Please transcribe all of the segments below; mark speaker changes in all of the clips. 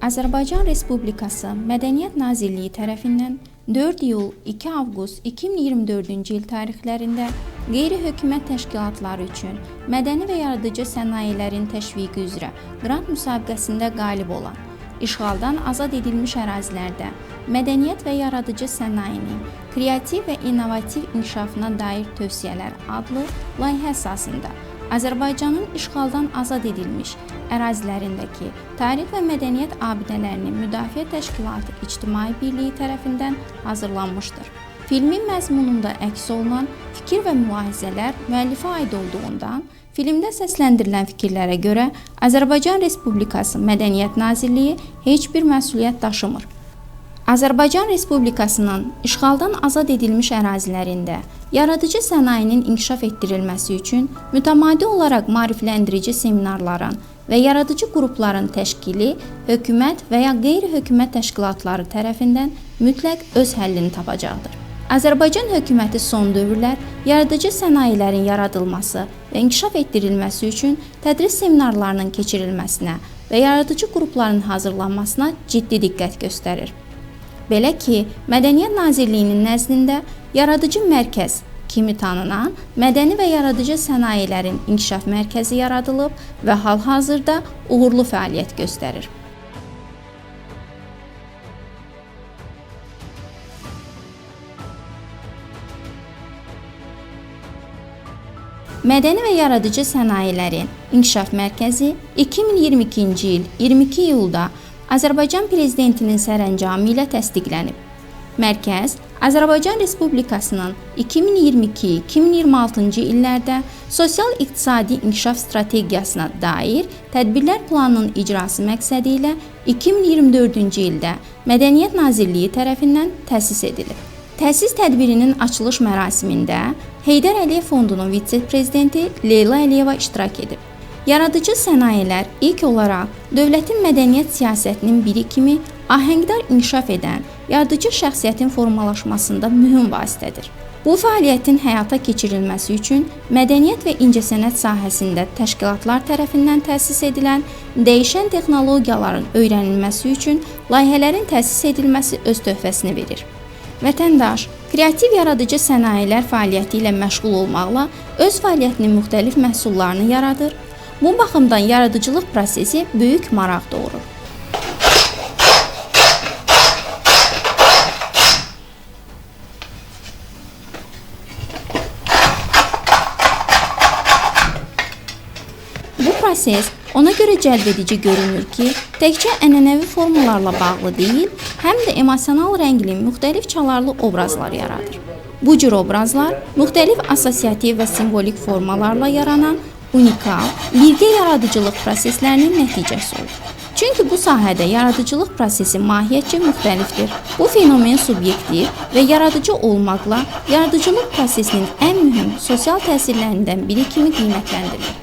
Speaker 1: Azərbaycan Respublikası Mədəniyyət Nazirliyi tərəfindən 4 iyul 2 avqust 2024-cü il tarixlərində qeyri-hökumət təşkilatları üçün mədəni və yaradıcı sənayelerin təşviqi üzrə qrant müsabiqəsində qalib olan, işğaldan azad edilmiş ərazilərdə mədəniyyət və yaradıcı sənayenin kreativ və innovativ inkişafına dair tövsiyələr adlı layihə əsasında Azərbaycanın işğaldan azad edilmiş ərazilərindəki tarix və mədəniyyət abidələrinin müdafiə təşkilatı İctimai Birliyi tərəfindən hazırlanmışdır. Filmin məzmununda əks olunan fikir və mülahizələr müəllifə aid olduğundan, filmdə səsləndirilən fikirlərə görə Azərbaycan Respublikası Mədəniyyət Nazirliyi heç bir məsuliyyət daşımır. Azərbaycan Respublikasının işğaldan azad edilmiş ərazilərində yaradıcı sənayenin inkişaf etdirilməsi üçün mütəmadi olaraq maarifləndirici seminarların və yaradıcı qrupların təşkili hökumət və ya qeyri-hökumət təşkilatları tərəfindən mütləq öz həllini tapacaqdır. Azərbaycan hökuməti son dövrlər yaradıcı sənayelerin yaradılması və inkişaf etdirilməsi üçün tədris seminarlarının keçirilməsinə və yaradıcı qrupların hazırlanmasına ciddi diqqət göstərir. Belə ki, Mədəniyyət Nazirliyinin nəzdində yaradıcı mərkəz kimi tanınan mədəni və yaradıcı sənayelerin inkişaf mərkəzi yaradılıb və hal-hazırda uğurlu fəaliyyət göstərir. Mədəni və yaradıcı sənayelerin inkişaf mərkəzi 2022-ci il 22 iyulda Azərbaycan Prezidentinin sərəncamı ilə təsdiqlənib. Mərkəz Azərbaycan Respublikasının 2022-2026-cı illərdə sosial-iqtisadi inkişaf strategiyasına dair tədbirlər planının icrası məqsədi ilə 2024-cü ildə Mədəniyyət Nazirliyi tərəfindən təsis edilib. Təsis tədbirinin açılış mərasimində Heydər Əliyev Fondunun vitse-prezidenti Leyla Əliyeva iştirak edib. Yaradıcı sənayelər ilk olaraq dövlətin mədəniyyət siyasətinin biri kimi ahəngdar inkişaf edən yaradıcı şəxsiyyətin formalaşmasında mühüm vasitədir. Bu fəaliyyətin həyata keçirilməsi üçün mədəniyyət və incəsənət sahəsində təşkilatlar tərəfindən təsis edilən dəyişən texnologiyaların öyrənilməsi üçün layihələrin təsis edilməsi öz töhfəsini verir. Vətəndaş kreativ yaradıcı sənayelər fəaliyyəti ilə məşğul olmaqla öz fəaliyyətinin müxtəlif məhsullarını yaradır. Bu baxımdan yaradıcılıq prosesi böyük maraq doğurur. Bu proses ona görə cəlbedici görünür ki, təkcə ənənəvi formalarla bağlı deyil, həm də emosional rəngli müxtəlif çalarlı obrazlar yaradır. Bu cür obrazlar müxtəlif assosiativ və simvolik formalarla yaranan unikal, birgə yaradıcılıq proseslərinin nəticəsi olur. Çünki bu sahədə yaradıcılıq prosesi mahiyyətcə müxtəlifdir. Bu fenomen subyektiv və yaradıcı olmaqla yaradıcılıq prosesinin ən mühüm sosial təsirlərindən biri kimi qiymətləndirilir.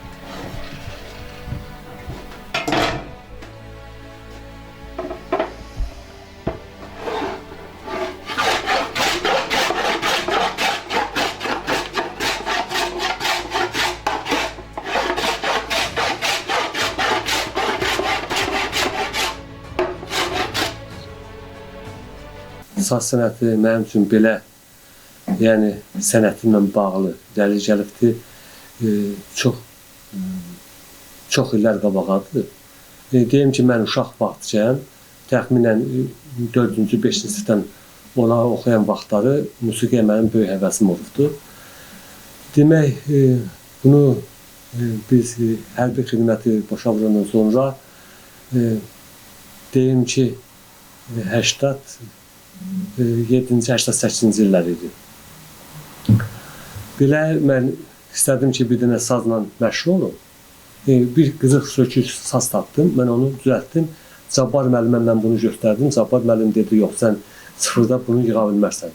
Speaker 2: Saz sənəti mənim üçün belə, yəni sənətimlə bağlı gəlibdir, çox illər qabağadır. Deyim ki, mən uşaq vaxtıkən, təxminən 4-cü, 5-ci sinifdən ona oxuyan vaxtları musiqiyə mənim böyük həvəsim olubdur. Demək, bunu biz hərbi xidməti başa vurandan sonra deyim ki, 87-88-ci illər idi. Belə mən istədim ki, bir dənə sazla məşğul olum. Bir qızıq sökük saz tapdım, mən onu düzəltdim. Cabbar müəllimə mən bunu göstərdim. Cabbar müəllim dedi, yox, sən sıfırda bunu yığa bilmərsən.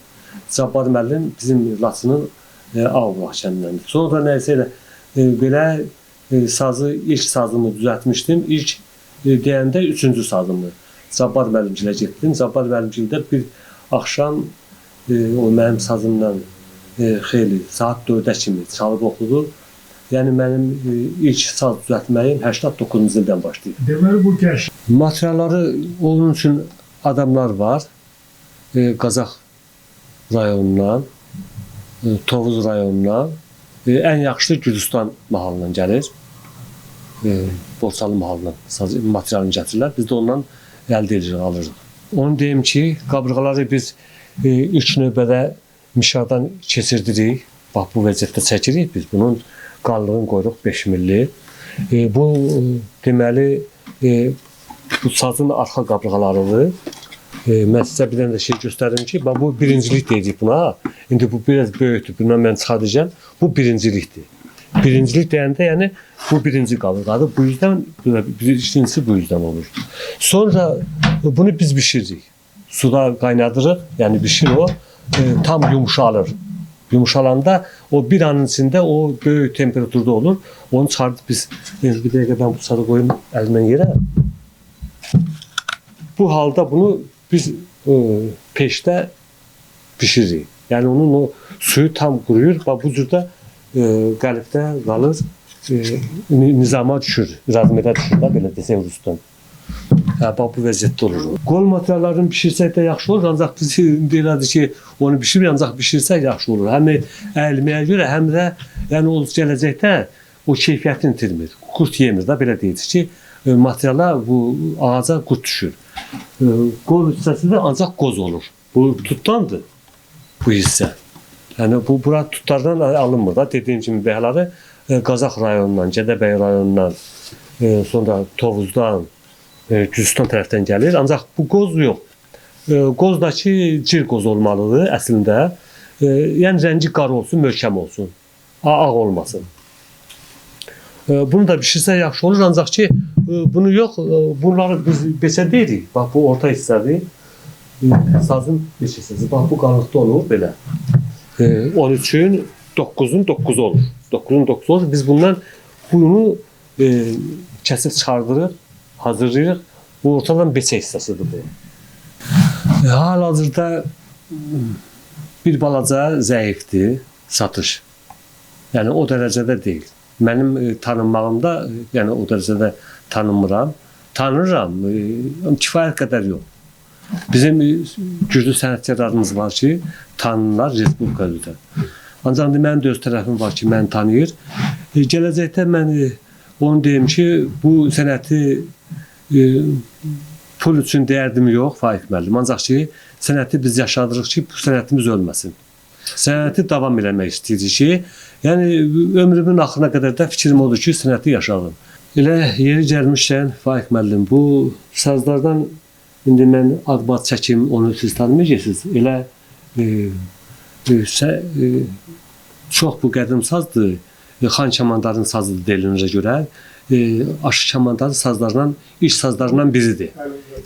Speaker 2: Cabbar müəllim bizim Laçının Ağbulaq kəndindəndir. Sonra nəysə elə belə sazı, ilk sazımı düzəltmişdim. İlk deyəndə 3-cü sazımı. Cabbar müəllimcilə getdim. Cabbar müəllimcilə bir axşam o mənim sazımla xeyli saat 4-ə kimi çalıb oxudu Yəni mənim ilk saz düzəltməyim 89-cu ildən başlayıb.
Speaker 3: Deməli bu gəş
Speaker 2: Materialları onun üçün adamlar var. Qazax rayonundan, Tovuz rayonundan, ən yaxşı Gürcüstan mahalından gəlir. Borçalı mahalından materialını gətirirlər. Biz də ondan əldə edirik, alırıq. Onu deyim ki, qabırğaları biz ilk növbədə mişardan keçirdirik. Bax, bu vəziyyətdə çəkirik biz. Bunun qalınlığını qoyuruq 5 milli. Bu deməli bu sazın arxa qabırğalarıdır. Mən sizə bir dənə də şey göstərim ki, bax, bu birincilik deyirik buna. İndi bu biraz böyükdür. Bundan mən çıxardacağım. Bu birincilikdir. Birincilik deyəndə, yəni bu birinci qabırğadır. Bu yüzdən, ikincisi bu yüzdən olur. Sonra bunu biz bişiririk. Suda qaynadırıq, yəni bişir o, tam yumuşalır. Yumuşalanda o bir anın içində o böyük temperaturda olur. Onu çıxardıb biz, bir dəqiqə ben bu sarı qoyum əlimdən yerə. Bu halda bunu biz peşdə pişiririk. Yəni onun o suyu tam quruyur. Bu cürdə qəlibdə qalır, nizama düşür, razmədə düşür da, belə desək rusdan. Bax, bu vəziyyətdə olur. Qol materiallarını bişirsək də yaxşı olur, ancaq biz deyilədik ki, onu bişirir, ancaq bişirsək yaxşı olur. Həm əlməyə görə, həm də yəni, o gələcəkdə o keyfiyyətini itirmir. Qurt yemir da, belə deyirik ki, materiala, bu ağaca qurt düşür. Qol hissəsi də ancaq qoz olur. Bu tutdandır, bu hissə. Yəni, bu, bura tutlardan alınmır da, dediyim kimi bəyləri Qazax rayonundan, Gədəbəy rayonundan, sonra Tovuzdan, Gürcüstan tərəfdən gəlir. Ancaq bu qoz yox. Qozdakı cir qoz olmalıdır əslində. Yəni rəngi qarı olsun, möhkəm olsun. Ağ olmasın. Bunu da bişirsə yaxşı olur. Ancaq ki bunu yox, bunları biz beçə deyirik. Bax, bu orta hissədir. Sazın beç hissəsi. Bax, bu qalıqda olur belə. 13-ün 9-un 9 olur. 9-un 9 olur. Biz bundan bunu kəsib çıxardırıq, hazırlayırıq. Bu ortadan beçə hissəsidir bu. Hal-hazırda bir balaca zəifdir satış. Yəni o dərəcədə deyil. Mənim tanınmağımda, yəni o dərəcədə tanınmıram. Tanırıram, kifayət qədər yox. Bizim güclü sənətkarlarımız var ki, tanınırlar Respublika üzrə. Ancaq mənim də öz tərəfim var ki, məni tanıyır. Gələcəkdə mən onu deyim ki, bu sənəti pul üçün dəyərdim yox, Faik müəllim. Ancaq ki, sənəti biz yaşadırıq ki, bu sənətimiz ölməsin. Sənəti davam eləmək istəyirik ki, yəni ömrümün axırına qədər də fikrim odur ki, sənəti yaşadım. Elə yeri gəlmişkən, Faik müəllim, bu sazlardan indi mən Ağbat çəkim, onu siz tanımayacaqsınız. Elə çox bu qədim sazdır. Xan Kamandarın sazıdır deyilinirə görə. Aşı Kamandarın sazlarından, ilk sazlarından biridir.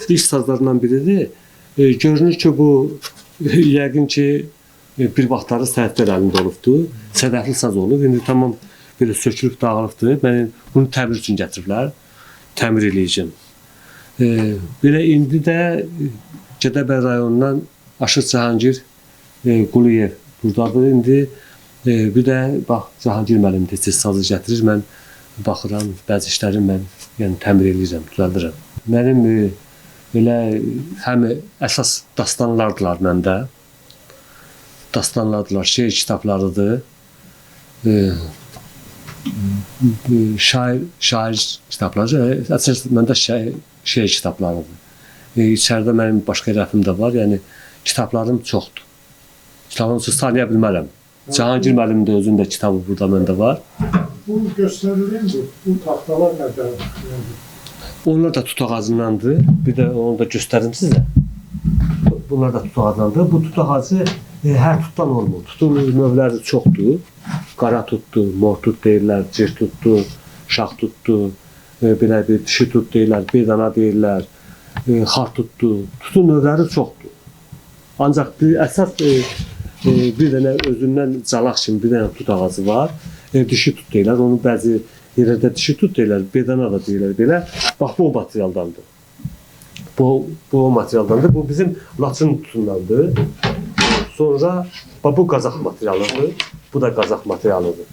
Speaker 2: İlk sazlarından biridir. Görünür ki, bu yəqin ki, bir vaxtları sənətlər əlində olubdur. Sədəfli saz olub. İndi tamam belə sökülüb dağılıbdır. Mən bunu təmir üçün gətiriblər. Təmir eləyəcəm. Belə indi də Gədəbəy rayonundan Aşıq Cahangir Quliyev buradadır. İndi bir də bax Cahangir müəllim tez sazı gətirir. Mən baxıram, bəzi işləri mən yəni təmir eləyirəm, düzəldirəm. Mənim elə həm əsas dastanlardılar məndə. Dastanlardılar, şeir kitablarıdır. Şair kitabları, əsas məndə şeir kitablarıdır. İçəridə mənim başqa rəfim də var, yəni kitablarım çoxdur. Kitablarım çox tanıya bilmərəm. Cahangir müəllimin də özünün də kitabı burada məndə var.
Speaker 3: bu göstərilir bu taxtalar nədir?
Speaker 2: Onlar da tut ağacındandır. Bir də onu da göstərim sizə. Bunlar da tut ağacındandır. Bu tut ağacı hər tutdan olmur. Tutun növləri çoxdur. Qara tutdur, mor tut deyirlər, cır tutdur, şax tutdur, belə bir dişi tut deyirlər, bir dana deyirlər, xar tutdur. Tutun növləri çoxdur. Ancaq əsas bir dənə özündən calaq kimi bir dənə tut ağacı var. Dişi tut deyirlər. Onu bəzi yerlərdə dişi tut deyirlər, bir dənə da deyirlər belə. Bax bu materialdandır. Bu materialdandır. Bu bizim Laçın tutundandır. Sonra bu Qazax materialıdır. Bu da Qazax materialıdır.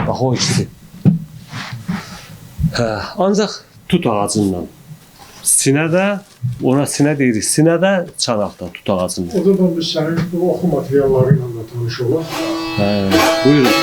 Speaker 2: Bax o ikisi. Hə, ancaq tut ağacından. Sinədə, ona sinə deyirik, sinədə, çanaqda tut ağacında.
Speaker 3: O zaman biz sənin bu oxu materialları ilə də tanış olaq.
Speaker 2: Hə, buyurun.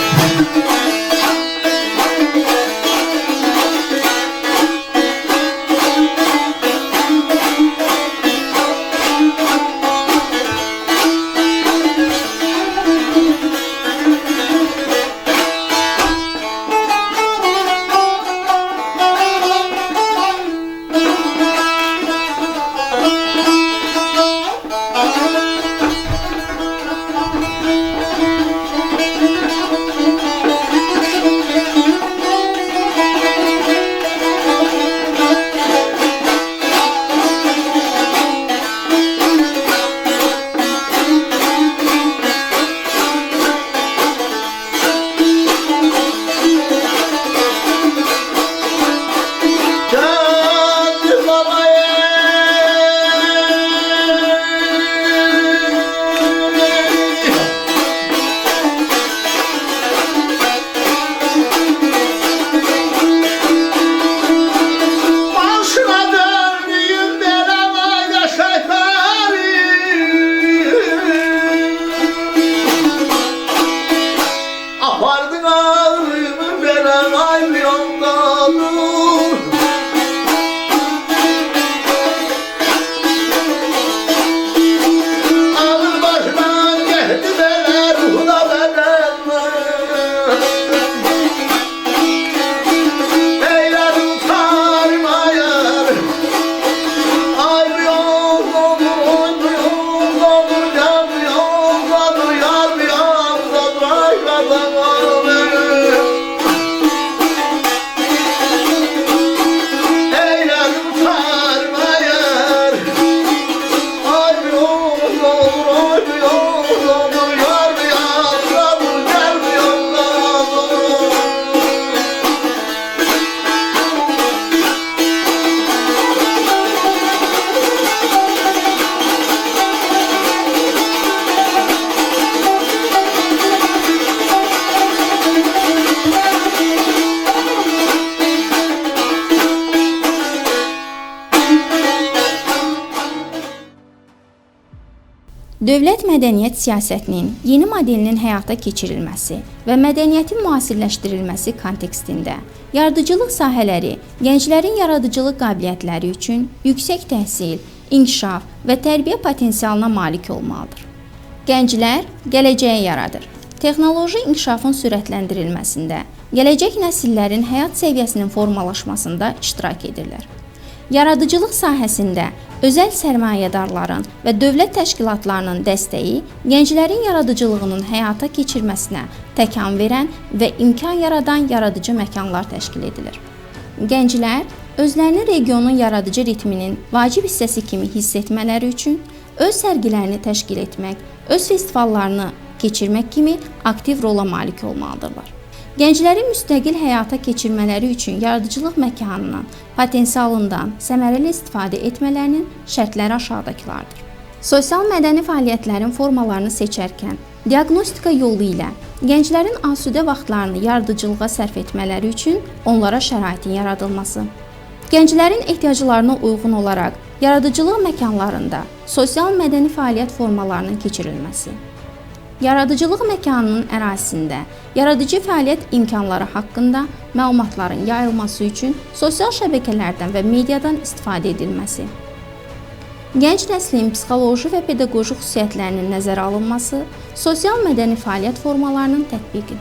Speaker 1: Dövlət mədəniyyət siyasətinin yeni modelinin həyata keçirilməsi və mədəniyyətin müasirləşdirilməsi kontekstində yaradıcılıq sahələri gənclərin yaradıcılıq qabiliyyətləri üçün yüksək təhsil, inkişaf və tərbiyə potensialına malik olmalıdır. Gənclər gələcəyi yaradır. Texnoloji inkişafın sürətləndirilməsində, gələcək nəsillərin həyat səviyyəsinin formalaşmasında iştirak edirlər. Yaradıcılıq sahəsində özəl sərmayədarların və dövlət təşkilatlarının dəstəyi gənclərin yaradıcılığının həyata keçirməsinə təkan verən və imkan yaradan yaradıcı məkanlar təşkil edilir. Gənclər özlərini regionun yaradıcı ritminin vacib hissəsi kimi hiss etmələri üçün öz sərgilərini təşkil etmək, öz festivallarını keçirmək kimi aktiv rola malik olmalıdırlar. Gənclərin müstəqil həyata keçirmələri üçün yaradıcılıq məkanının potensialından səmərəli istifadə etmələrinin şərtləri aşağıdakılardır. Sosial mədəni fəaliyyətlərin formalarını seçərkən diaqnostika yolu ilə gənclərin asudə vaxtlarını yaradıcılığa sərf etmələri üçün onlara şəraitin yaradılması, gənclərin ehtiyaclarına uyğun olaraq yaradıcılıq məkanlarında sosial mədəni fəaliyyət formalarının keçirilməsi, yaradıcılıq məkanının ərazisində yaradıcı fəaliyyət imkanları haqqında məlumatların yayılması üçün sosial şəbəkələrdən və mediadan istifadə edilməsi, gənc nəslin psixoloji və pedaqoji xüsusiyyətlərinin nəzərə alınması, sosial mədəni fəaliyyət formalarının tətbiqi.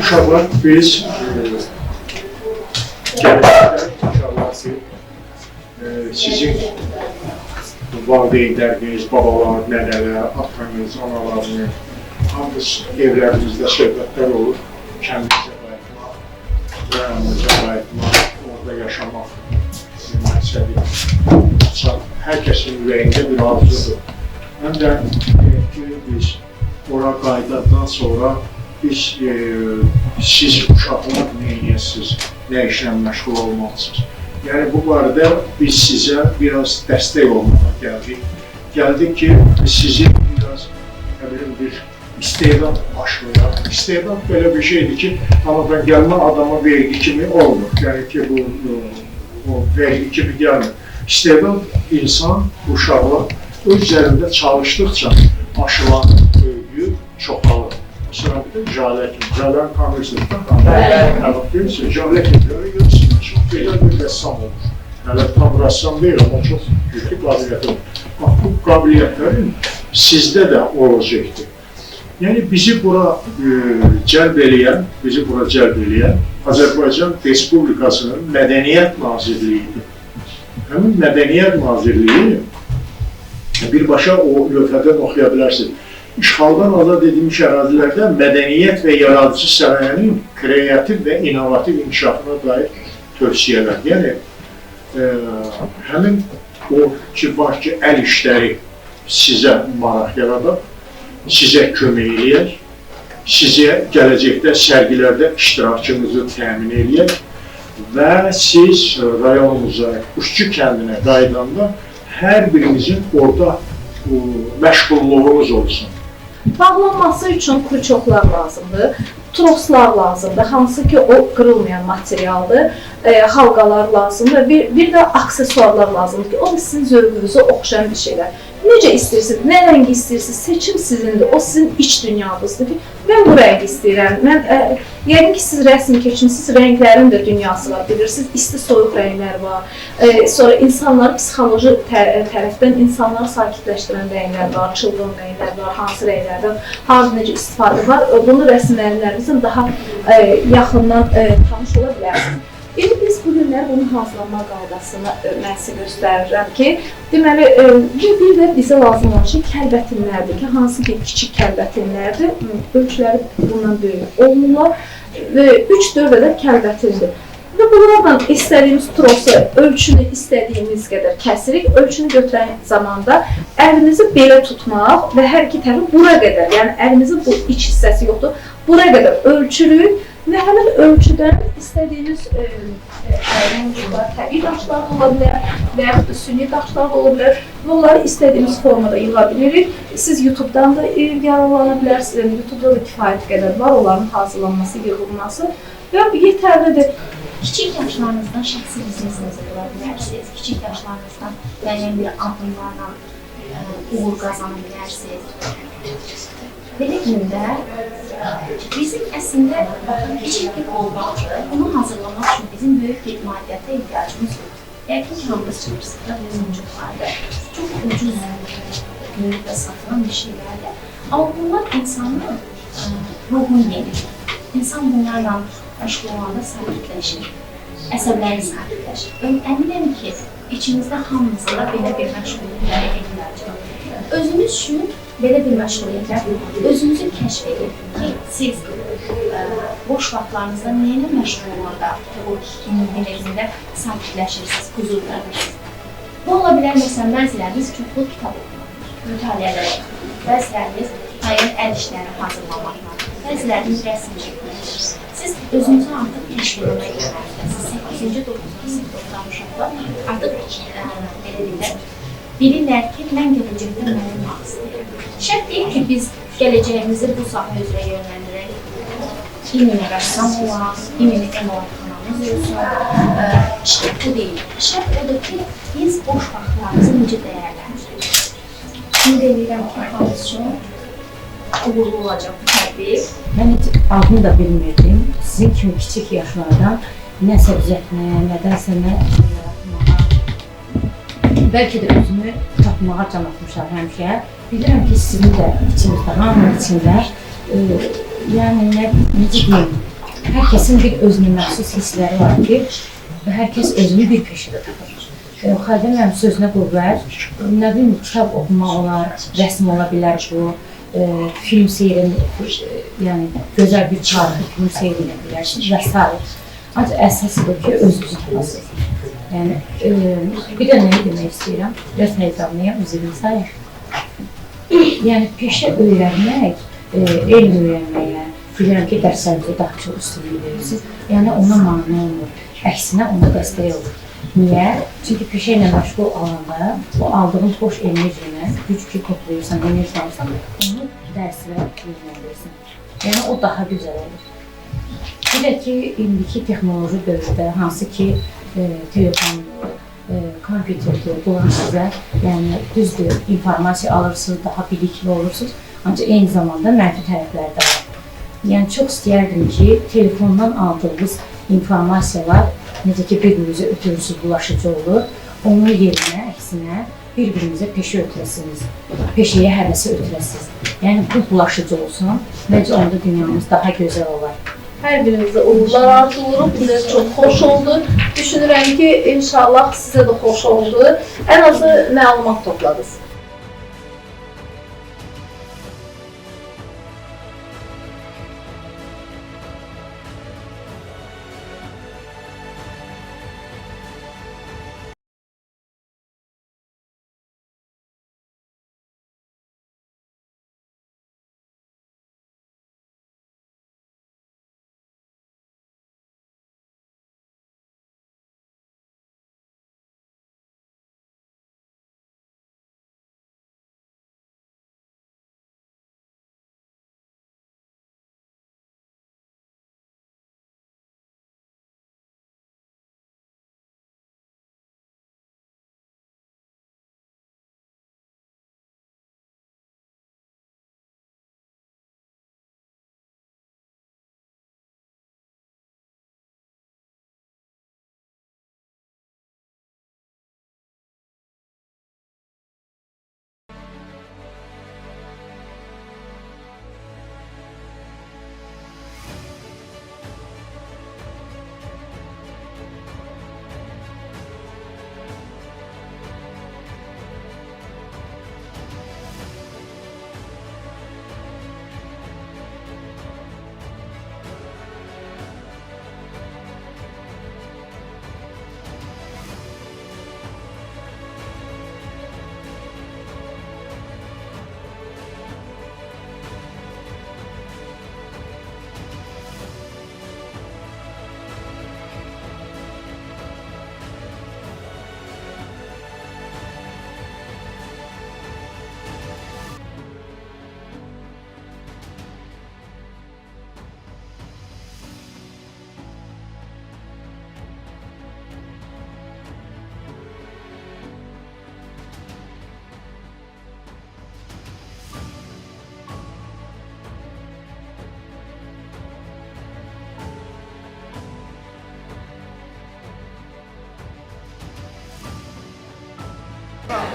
Speaker 3: uşaqlar biz gələcəkdə inşallah ki, sizin valideynləriniz, babalar, nənələr, atanız, analarınız, hamınız evlərinizdə söhbətlər olur. Kəndinizə qayıtmaq, rayonumuza qayıtmaq, orada yaşamaq məqsədi. Hər kəsin ürəyində bir arzudur. Mən də ki, biz ora qayıdandan sonra biz siz uşaqlar nə edirsiniz, nə işlə məşğul olmalısınız. Yəni bu barədə biz sizə biraz dəstək olmağa gəldik. Gəldik ki, biz sizin biraz bir istedad başlayaq. İstedad belə bir şeydir ki, amma ben gəlmə adama vergi kimi olmur. Yəni ki, bu vergi kimi gəlmir. İstedad insan, uşaqlar öz üzərində çalışdıqca aşılanır, böyüyür, çoxalır. Mesela bir de Jale kimi. Jale'nin tanrısını da görürsünüz. Jale kimi görürsünüz. Çok güzel bir ressam olmuş. Yani tam ressam değil ama çok güçlü kabiliyeti var. Bak bu kabiliyetlerin sizde de olacaktır. Yani bizi bura cəlb eləyən Azərbaycan Respublikasının Mədəniyyət Nazirliyidir. Həmin Mədəniyyət Nazirliyi birbaşa o lövhədən oxuya bilərsiniz. İşğaldan azad edilmiş ərazilərdə mədəniyyət və yaradıcı sənayənin kreativ və inovativ inkişafına dair tövsiyələr. Yəni, həmin o ki, var ki, əl işləri sizə maraq yaradar, sizə kömək eləyək, sizə gələcəkdə sərgilərdə iştirakçınızı təmin eləyək və siz rayonumuza, Quşçu kəndinə qayıdanda hər birimizin orada məşğulluğumuz olsun.
Speaker 4: Bağlanması üçün kruçoklar lazımdır, troslar lazımdır, hansı ki o qırılmayan materialdır, halqalar lazımdır, bir də aksesuarlar lazımdır ki, o da sizin zövqünüzü oxşayan bir şeylər. Necə istəyirsiniz, nə rəngi istəyirsiniz, seçim sizindir, o sizin iç dünyadızdır ki, mən bu rəngi istəyirəm. Yəqin ki, siz rəsm keçmişsiniz, rənglərin də dünyası var, bilirsiniz, isti soyuq rənglər var. Sonra insanları psixoloji tərəfdən insanları sakitləşdirən rənglər var, çılğın rənglər var, hansı rənglərdən, hansı necə istifadə var. Bunu rəsmlərimizin daha yaxından tanış ola bilərsiniz. Biz bu günlər bunun hazırlanma qaydasını mən sizə göstərirəm ki, deməli, bir də bizə lazım olan şey kəlbətinlərdir ki, hansı ki, kiçik kəlbətinlərdir, ölçüləri bundan böyük olurlar və 3-4 ədəd kəlbətindir. Və bunlardan istədiyimiz trosu, ölçünü istədiyimiz qədər kəsirik, ölçünü götürən zamanda əlimizi belə tutmaq və hər iki tərəfi bura qədər, yəni əlimizin bu iç hissəsi yoxdur, bura qədər ölçürük. Və həmin ölçüdən istədiyiniz təbii daşlar da ola bilər və yaxud da süni daşlar da ola bilər. Bunları istədiyiniz formada yığa bilirik. Siz YouTube-dan da yararlana bilərsiniz. YouTube-da da kifayət qədər var, onların hazırlanması, yığılması və yetərlidir.
Speaker 5: Kiçik yaşlarınızdan şəxsi biznesinizi qura bilərsiniz. Kiçik yaşlarınızdan müəyyən bir addımlarla uğur qazana bilərsiniz. Belə gündə bizim əslində kiçik bir olmalıdır. Bunu hazırlamaq üçün bizim böyük bir maliyyətə ehtiyacımız yoxdur. Yəqin ki, hamınız çıxırsınız, üzümcüklərdə çox ucuz günlükdə satılan bir şeylərdir. Amma bunlar insanın ruhunu yenir. İnsan bunlarla məşğul olanda sakitləşir, əsəbləri sakitləşir. Əminəm ki, içimizdə hamımızda belə bir məşğuliyyətlərə ehtiyac var. Özünüz üçün belə bir məşğuliyyətlər, özünüzü kəşf edin ki, siz boş vaxtlarınızda nəyinə məşğul olanda bu dinlərində sakitləşirsiniz, huzur verirsiniz. Bu ola bilər, məsələn, bəziləriniz çoxlu kitab oxumaq, mütaliələr etmək, bəziləriniz müəyyən əl işləri hazırlamaqla, bəziləriniz rəsm çəkmək. Siz özünüzü artıq kəşf etmək yönəldiniz. 8-ci, 9-cu sinifdə uşaqlar artıq belə deyilər, bilirlər ki, mən gələcəkdə nə olmaq istəyirəm. Şərt deyil ki, biz gələcəyimizi bu sahə üzrə yönləndirək. İmini rəssam olaq, imini emalatxanamız olsun. Şərt bu deyil. Şərt odur ki, biz boş vaxtlarımızı necə dəyərləndirik. Ümid edirəm ki, hamımız üçün uğurlu olacaq bu tədbir.
Speaker 6: Mən heç adını da bilmirdim. Sizin kimi kiçik yaşlardan nəsə düzəltməyə, nədənsə nə yaratmağa, bəlkə də özümü tapmağa can atmışam həmişə. Bilirəm ki, sizin də içinizdə, hamının içində, yəni necə deyim, hər kəsin bir özünə məxsus hissləri var ki, hər kəs özünü bir peşədə tapır. Xəlqə mənim sözünə qüvvət, nə bilim, kitab oxumaq olar, rəsm ola bilər bu, film seyrin, yəni gözəl bir tarixi film seyrin edə bilərsiniz və s. Ancaq əsas odur ki, özünüzü tapasınız. Yəni, bir də nəyi demək istəyirəm, biraz heyecanlıyam, üzrünü sayır. Yəni, peşə öyrənmək, elm öyrənməyə, bilirəm ki, dərslərinizə daha çox üstünlük verirsiniz, yəni ona mane olmur, əksinə ona dəstək olur. Niyə? Çünki peşə ilə məşğul olanda, o aldığın boş enerjini, güc ki toplayırsan, enerji alırsan, onu dərsə yönləndirsən. Yəni, o daha gözəl olur. Bir də ki, indiki texnoloji dövrdə, hansı ki, telefondur, kompüterdir, bunlar sizə, yəni, düzdür, informasiya alırsınız, daha bilikli olursunuz, ancaq eyni zamanda mənfi tərəfləri də var. Yəni, çox istəyərdim ki, telefondan aldığınız informasiyalar, necə ki, bir-birinizə ötürürsünüz, bulaşıcı olur, onun yerinə, əksinə, bir-birinizə peşə ötürəsiniz, peşəyə həvəsi ötürəsiniz. Yəni, bu bulaşıcı olsun, məncə onda dünyamız daha gözəl olar.
Speaker 4: Hər birinizə uğurlar arzulayırıq, bizə çox xoş oldu. Düşünürəm ki, inşallah sizə də xoş oldu. Ən azı məlumat topladınız.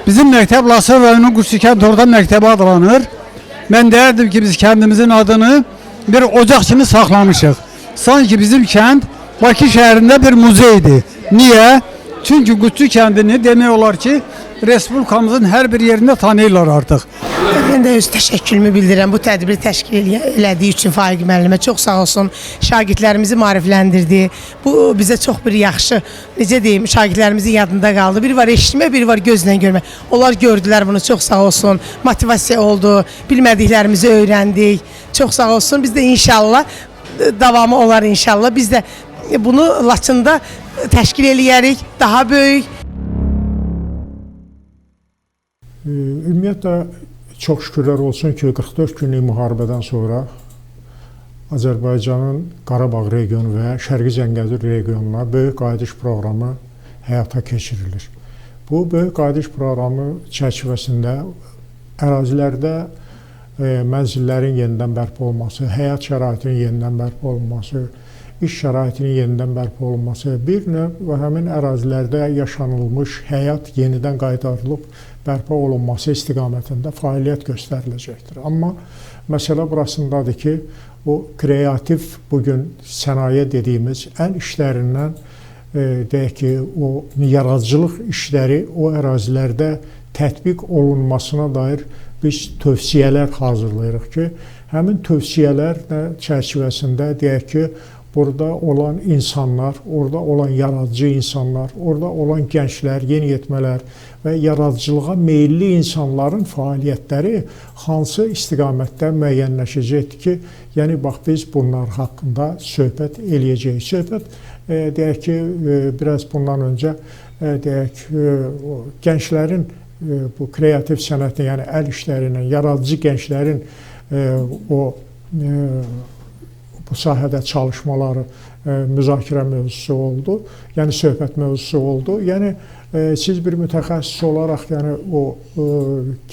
Speaker 7: Bizim məktəb Lasır rayonu Quşçukənd orada məktəbi adlanır. Mən deyərdim ki, biz kəndimizin adını bir ocaq kimi saxlamışıq. Sanki bizim kənd Bakı şəhərində bir muzeydir. Niyə? Çünki Quşçukəndini demək olar ki, Respublikamızın hər bir yerində tanıyırlar artıq.
Speaker 8: Mən də öz təşəkkürümü bildirirəm bu tədbiri təşkil elədiyi üçün Faiq müəllimə. Çox sağ olsun, şagirdlərimizi maarifləndirdi. Bu bizə çox bir yaxşı, necə deyim, şagirdlərimizin yadında qaldı. Bir var eşitmək, bir var gözlə görmək. Onlar gördülər bunu, çox sağ olsun. Motivasiya oldu, bilmədiklərimizi öyrəndik. Çox sağ olsun. Biz də inşallah, davamı olar inşallah. Biz də bunu Laçında təşkil eləyərik, daha böyük.
Speaker 3: Ümumiyyətlə, çox şükürlər olsun ki, 44 günlük müharibədən sonra Azərbaycanın Qarabağ regionu və Şərqi Zəngəzur regionuna böyük qayıdış proqramı həyata keçirilir. Bu böyük qayıdış proqramı çərçivəsində ərazilərdə mənzillərin yenidən bərpa olması, həyat şəraitinin yenidən bərpa olunması, iş şəraitinin yenidən bərpa olunması, bir növ həmin ərazilərdə yaşanılmış həyat yenidən qaytarılıb bərpa olunması istiqamətində fəaliyyət göstəriləcəkdir. Amma məsələ burasındadır ki, o kreativ bugün sənaye dediyimiz əl işlərindən deyək ki, o yaradıcılıq işləri o ərazilərdə tətbiq olunmasına dair biz tövsiyələr hazırlayırıq ki, həmin tövsiyələr çərçivəsində deyək ki, burada olan insanlar, orada olan yaradıcı insanlar, orada olan gənclər, yeniyetmələr və yaradıcılığa meyilli insanların fəaliyyətləri hansı istiqamətdə müəyyənləşəcəkdir ki, yəni bax biz bunlar haqqında söhbət eləyəcəyik. Söhbət deyək ki, biraz bundan öncə deyək gənclərin bu kreativ sənətin, yəni əl işlərindən, yaradıcı gənclərin bu sahədə çalışmaları müzakirə mövzusu oldu, yəni söhbət mövzusu oldu. Yəni siz bir mütəxəssis olaraq, yəni o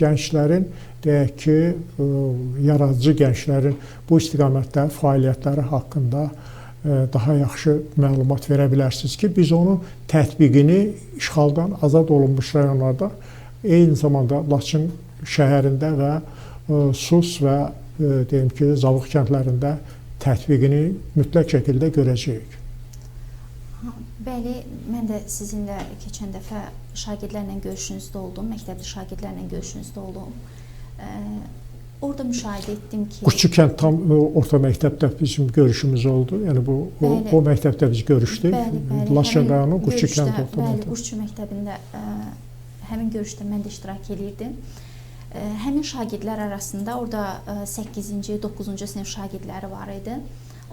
Speaker 3: gənclərin, deyək ki, yaradıcı gənclərin bu istiqamətdə fəaliyyətləri haqqında daha yaxşı məlumat verə bilərsiniz ki, biz onun tətbiqini işğaldan azad olunmuş rayonlarda, eyni zamanda Laçın şəhərində və Sus və deyim ki, Zavux kəndlərində tətbiqini mütləq şəkildə görəcəyik.
Speaker 1: Bəli, mən də sizinlə keçən dəfə şagirdlərlə görüşünüzdə oldum, məktəbli şagirdlərlə görüşünüzdə oldum. Orada müşahidə etdim ki...
Speaker 3: Quşçu kənd tam orta məktəbdə bizim görüşümüz oldu. Yəni o məktəbdə biz görüşdük. Laçın rayonu Quşçu kənd orta məktəbdə.
Speaker 1: Bəli, Quşçu məktəbində həmin görüşdə mən də iştirak edirdim. Həmin şagirdlər arasında orada 8-ci, 9-cu sinif şagirdləri var idi.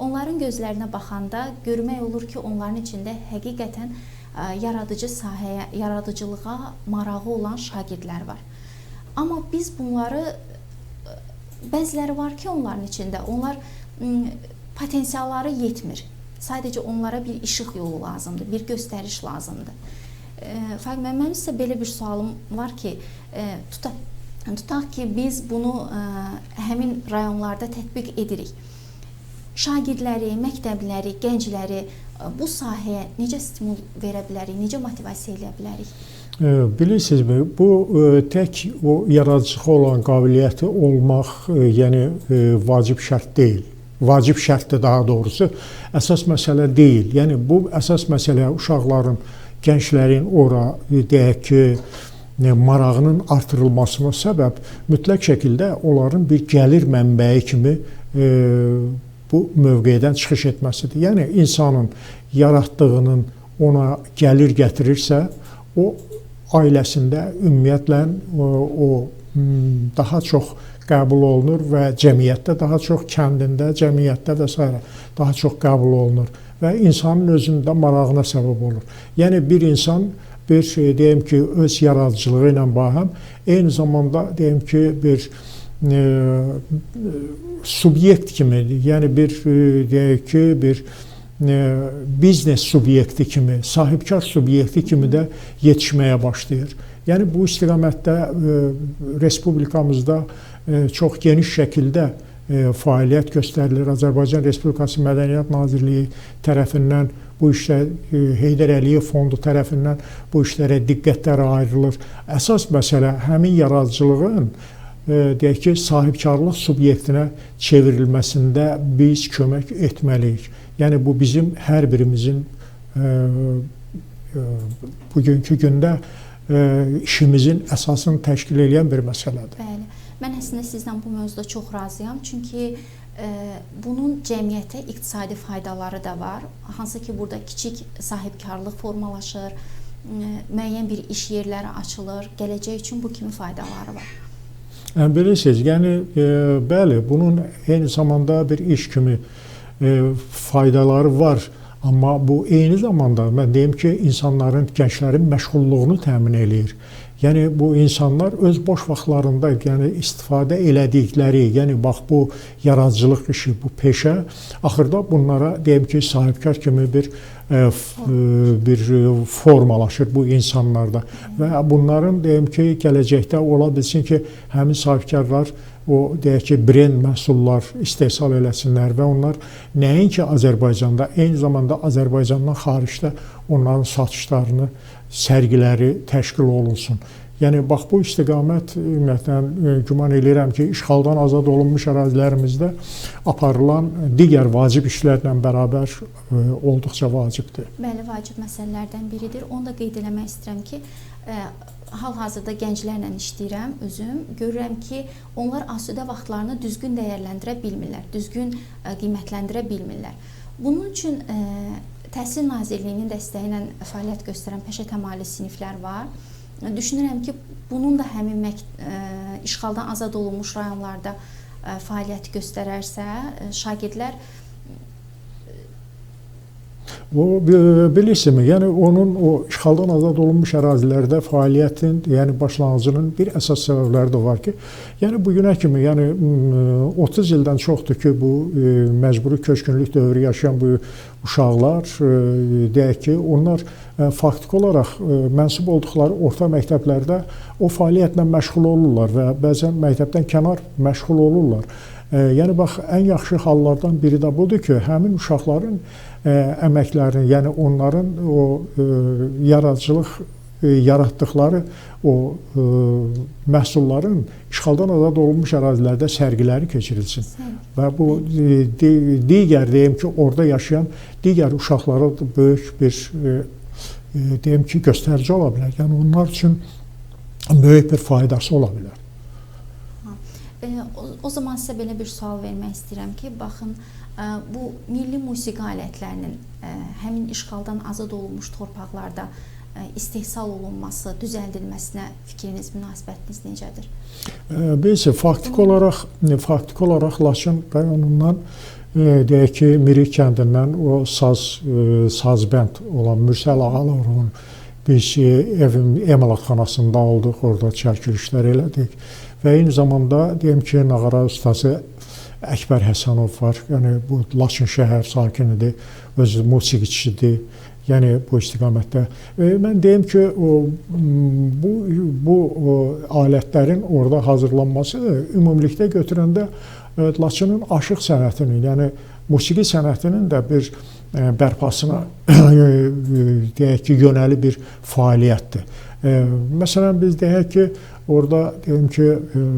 Speaker 1: Onların gözlərinə baxanda görmək olur ki, onların içində həqiqətən yaradıcı sahəyə, yaradıcılığa marağı olan şagirdlər var. Amma biz bunları, bəziləri var ki, onların içində, onlar potensialları yetmir. Sadəcə onlara bir işıq yolu lazımdır, bir göstəriş lazımdır. Fərq mənim isə belə bir sualım var ki, tutaq ki, biz bunu həmin rayonlarda tətbiq edirik. Şagirdləri, məktəbləri, gəncləri bu sahəyə necə stimul verə bilərik, necə motivasiya edə bilərik?
Speaker 3: Bilirsinizmi, bu tək o yaradıcılığa olan qabiliyyəti olmaq, yəni vacib şərt deyil. Vacib şərtdir daha doğrusu, əsas məsələ deyil. Yəni bu əsas məsələ uşaqların, gənclərin ora, deyək ki, marağının artırılmasına səbəb mütləq şəkildə onların bir gəlir mənbəyi kimi bu mövqedən çıxış etməsidir. Yəni insanın yaratdığının ona gəlir gətirirsə, o ailəsində ümumiyyətlə o daha çox qəbul olunur və cəmiyyətdə daha çox, kəndində, cəmiyyətdə və s. daha çox qəbul olunur və insanın özündə marağına səbəb olur. Yəni bir insan deyim ki, öz yaradıcılığı ilə bahəm, eyni zamanda deyim ki, bir subyekt kimidir. Yəni deyək ki, bir biznes subyekti kimi, sahibkar subyekti kimi də yetişməyə başlayır. Yəni bu istiqamətdə respublikamızda çox geniş şəkildə fəaliyyət göstərilir. Azərbaycan Respublikası Mədəniyyət Nazirliyi tərəfindən bu işlə, Heydər Əliyev Fondu tərəfindən bu işlərə diqqətlər ayrılır. Əsas məsələ həmin yaradıcılığın deyək ki, sahibkarlıq subyektinə çevrilməsində biz kömək etməliyik. Yəni bu bizim hər birimizin bugünkü gündə işimizin əsasını təşkil edən bir məsələdir.
Speaker 1: Bəli. Mən əslində sizdən bu mövzuda çox razıyam. Çünki bunun cəmiyyətə iqtisadi faydaları da var. Hansı ki, burada kiçik sahibkarlıq formalaşır, müəyyən bir iş yerləri açılır. Gələcək üçün bu kimi faydaları var.
Speaker 3: Bilirsiniz, yəni bəli, bunun eyni zamanda bir iş kimi faydaları var. Amma bu eyni zamanda mən deyim ki, insanların, gənclərin məşğulluğunu təmin eləyir. Yəni bu insanlar öz boş vaxtlarında istifadə elədikləri, yəni bax bu yaradıcılıq işi, bu peşə axırda bunlara deyim ki, sahibkar kimi bir bir formalaşır bu insanlarda və bunların deyim ki, gələcəkdə ola bilsin ki, həmin sahibkarlar o deyək ki, brend məhsullar istehsal eləsinlər və onlar nəinki Azərbaycanda, eyni zamanda Azərbaycandan xaricdə onların satışlarını, sərgiləri təşkil olunsun. Yəni bax bu istiqamət ümumiyyətlə güman edirəm ki, işğaldan azad olunmuş ərazilərimizdə aparılan digər vacib işlərlə bərabər olduqca vacibdir.
Speaker 1: Bəli, vacib məsələlərdən biridir. Onu da qeyd eləmək istəyirəm ki, hal-hazırda gənclərlə işləyirəm özüm. Görürəm ki, onlar asudə vaxtlarını düzgün dəyərləndirə bilmirlər, düzgün qiymətləndirə bilmirlər. Bunun üçün Təhsil Nazirliyinin dəstəyi ilə fəaliyyət göstərən peşə təmayüllü siniflər var. Düşünürəm ki, bunun da həmin işğaldan azad olunmuş rayonlarda fəaliyyət göstərərsə, şagirdlər
Speaker 3: Bilirsinizmi, yəni onun o işğaldan azad olunmuş ərazilərdə fəaliyyətin, yəni başlanğıcının bir əsas səbəbləri də var ki, yəni bugünə kimi, yəni 30 ildən çoxdur ki, bu məcburi köçkünlük dövrü yaşayan bu uşaqlar, deyək ki, onlar faktiki olaraq mənsub olduqları orta məktəblərdə o fəaliyyətlə məşğul olurlar və bəzən məktəbdən kənar məşğul olurlar. Yəni bax, ən yaxşı hallardan biri də budur ki, həmin uşaqların əməklərini, yəni onların o yaradıcılıq yaratdıqları o məhsulların işğaldan azad olunmuş ərazilərdə sərgiləri keçirilsin. Və bu digər, deyim ki, orada yaşayan digər uşaqlara böyük bir, deyim ki, göstərici ola bilər. Yəni onlar üçün böyük bir faydası ola bilər.
Speaker 1: O zaman sizə belə bir sual vermək istəyirəm ki, baxın, bu milli musiqi alətlərinin həmin işğaldan azad olunmuş torpaqlarda istehsal olunması, düzəldilməsinə fikriniz, münasibətiniz necədir?
Speaker 3: Biz faktiki olaraq Laçın rayonundan, deyək ki, Mirik kəndindən o sazbənd olan Mürsəl Ağalovun biz emalatxanasında olduq, orada çəkilişlər elədik. Və eyni zamanda deyim ki, nağara ustası Əkbər Həsənov var. Yəni bu Laçın şəhər sakinidir, özü musiqiçisidir. Yəni bu istiqamətdə. Mən deyim ki, bu alətlərin orada hazırlanması ümumilikdə götürəndə Laçının aşıq sənətinin, yəni musiqi sənətinin də bir bərpasına deyək ki, yönəli bir fəaliyyətdir. Məsələn, biz deyək ki, orada deyim ki,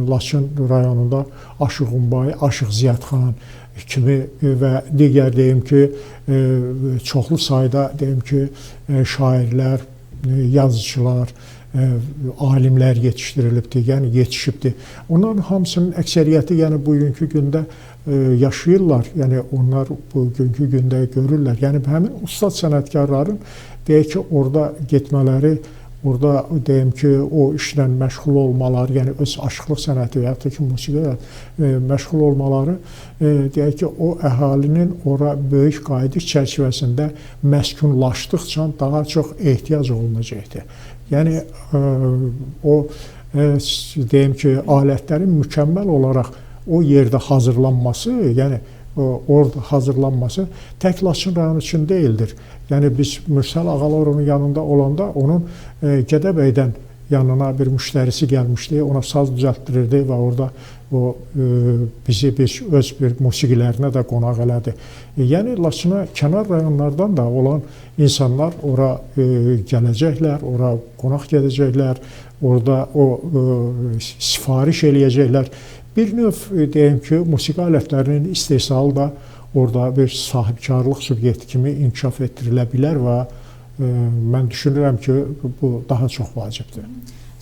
Speaker 3: Laçın rayonunda Aşıq Umbay, Aşıq Ziyadxan kimi və digər deyim ki, çoxlu sayda deyim ki, şairlər, yazıcılar, alimlər yetişdirilibdir, yəni yetişibdir. Onların hamısının əksəriyyəti yəni bugünkü gündə yaşayırlar, yəni onlar bugünkü gündə görürlər. Yəni həmin ustad sənətkarların deyək ki, orada getmələri, orada deyim ki, o işlə məşğul olmaları, yəni öz aşıqlıq sənəti və ya ki, musiqiyə məşğul olmaları, deyək ki, o əhalinin ora böyük qayıdış çərçivəsində məskunlaşdıqca daha çox ehtiyac olunacaqdır. Yəni, o, deyim ki, alətlərin mükəmməl olaraq o yerdə hazırlanması, yəni orada hazırlanması tək Laçın rayonu üçün deyildir. Yəni biz Mürsəl Ağalovun yanında olanda onun Gədəbəydən yanına bir müştərisi gəlmişdi, ona saz düzəltdirirdi və orada o bizi öz bir musiqilərinə də qonaq elədi. Yəni Laçına kənar rayonlardan da olan insanlar ora gələcəklər, ora qonaq gedəcəklər, orada o sifariş eləyəcəklər. Bir növ deyim ki, musiqi alətlərinin istehsalı da orada bir sahibkarlıq subyekti kimi inkişaf etdirilə bilər və mən düşünürəm ki, bu daha çox vacibdir.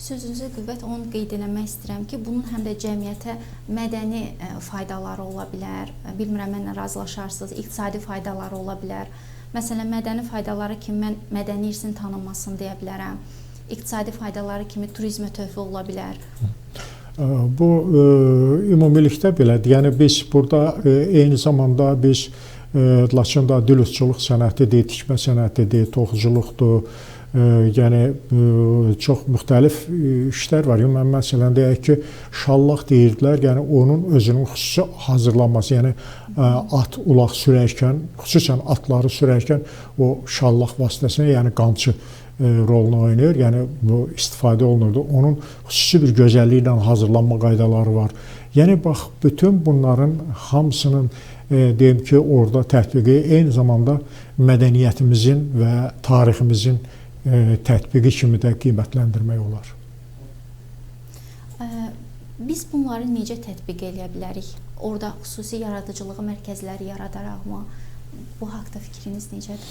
Speaker 1: Sözünüzə qüvvət, onu qeyd eləmək istəyirəm ki, bunun həm də cəmiyyətə mədəni faydaları ola bilər. Bilmirəm, mənlə razılaşarsınız, iqtisadi faydaları ola bilər. Məsələn, mədəni faydaları kimi mən mədəni irsin tanınmasını deyə bilərəm. İqtisadi faydaları kimi turizmə töhfə ola bilər.
Speaker 3: Bu ümumilikdə belədir. Yəni biz burada eyni zamanda biz Laçında dülüzçuluq sənətidir, tikmə sənətidir, toxuculuqdur. Yəni çox müxtəlif işlər var. Məsələn deyək ki, şallaq deyirdilər. Yəni onun özünün xüsusi hazırlanması, yəni at, ulaq sürərkən, xüsusən atları sürərkən o şallaq vasitəsilə, yəni qamçı rolunu oynayır. Yəni bu istifadə olunurdu. Onun xüsusi bir gözəlliyi ilə hazırlanma qaydaları var. Yəni bax, bütün bunların hamısının deyim ki, orada tətbiqi eyni zamanda mədəniyyətimizin və tariximizin tətbiqi kimi də qiymətləndirmək olar.
Speaker 1: Biz bunları necə tətbiq edə bilərik? Orada xüsusi yaradıcılığı mərkəzləri yaradaraqmı? Bu haqda fikriniz necədir?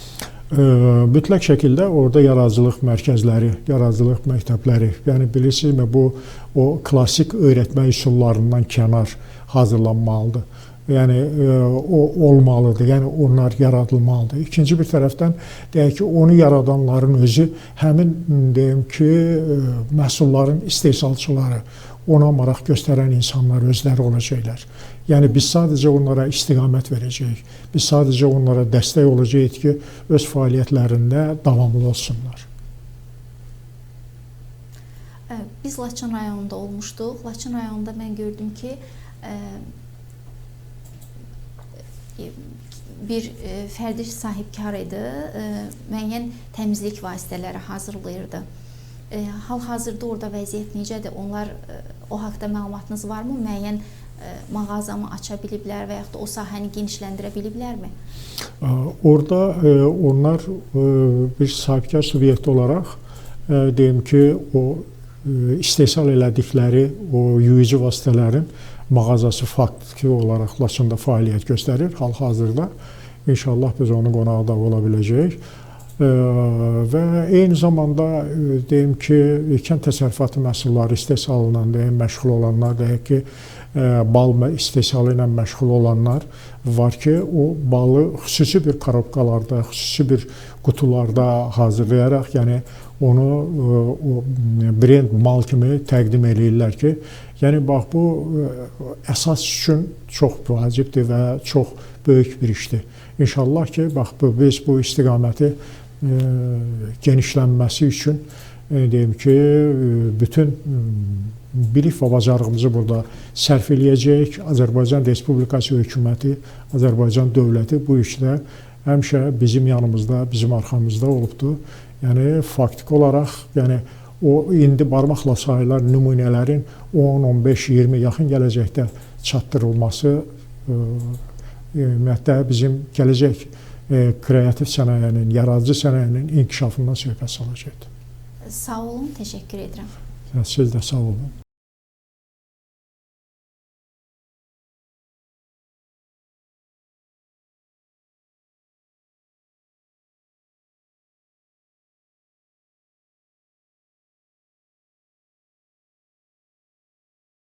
Speaker 3: Mütləq şəkildə orada yaradıcılıq mərkəzləri, yaradıcılıq məktəbləri, yəni bilirsinizmi, bu o klassik öyrətmə üsullarından kənar hazırlanmalıdır. Yəni o olmalıdır, yəni onlar yaradılmalıdır. İkinci bir tərəfdən deyək ki, onu yaradanların özü həmin deyim ki, məhsulların istehsalçıları, ona maraq göstərən insanlar özləri olacaqlar. Yəni biz sadəcə onlara istiqamət verəcəyik. Biz sadəcə onlara dəstək olacağıq ki, öz fəaliyyətlərində davamlı olsunlar.
Speaker 1: Biz Laçın rayonunda olmuşduq. Laçın rayonunda mən gördüm ki, bir fərdi sahibkar idi, müəyyən təmizlik vasitələri hazırlayırdı. Hal-hazırda orada vəziyyət necədir? Onlar o haqda məlumatınız varmı? Müəyyən mağazamı aça biliblər və yaxud da o sahəni genişləndirə biliblərmi?
Speaker 3: Orada onlar bir sahibkar subyekt olaraq deyim ki, o istehsal elədikləri o yuyucu vasitələrin mağazası faktiki olaraq Laçında fəaliyyət göstərir hal-hazırda. İnşallah biz onun qonağı da ola biləcəyik. Və eyni zamanda deyim ki, kənd təsərrüfatı məhsulları istehsalıyla məşğul olanlar, deyək ki, bal istehsalı ilə məşğul olanlar var ki, o balı xüsusi bir korobkalarda, xüsusi bir qutularda hazırlayaraq, yəni onu brend mal kimi təqdim eləyirlər ki, yəni bax bu əsas üçün çox vacibdir və çox böyük bir işdir. İnşallah ki, bax biz bu istiqaməti genişlənməsi üçün deyim ki, bütün bilik və bacarığımızı burada sərf eləyəcəyik. Azərbaycan Respublikası hökuməti, Azərbaycan dövləti bu işdə həmişə bizim yanımızda, bizim arxamızda olubdur. Yəni faktiki olaraq, yəni o indi barmaqla sayılan nümunələrin 10, 15, 20 yaxın gələcəkdə çatdırılması ümumiyyətlə bizim gələcək kreativ sənayənin, yaradıcı sənayənin inkişafından söhbət salacaqdır.
Speaker 1: Sağ olun, təşəkkür edirəm.
Speaker 3: Siz də sağ olun.